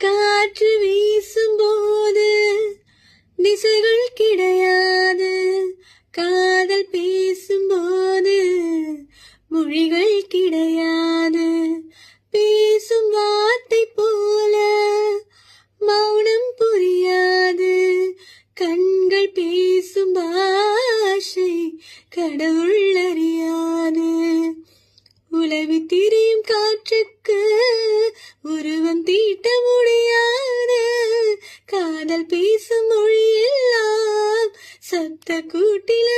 காற்று வீசும் போது திசைகள் கிடையாது, காதல் பேசும்போது மொழிகள் கிடையாது. பேசும் வார்த்தை போல மௌனம் புரியாது, கண்கள் பேசும் பாஷை கடவுள் அறியாது. உலவி திரியும் காற்றுக்கு உருவம் தீட்ட முடியாது, காதல் பேசும் மொழியெல்லாம் சப்த கூட்டில்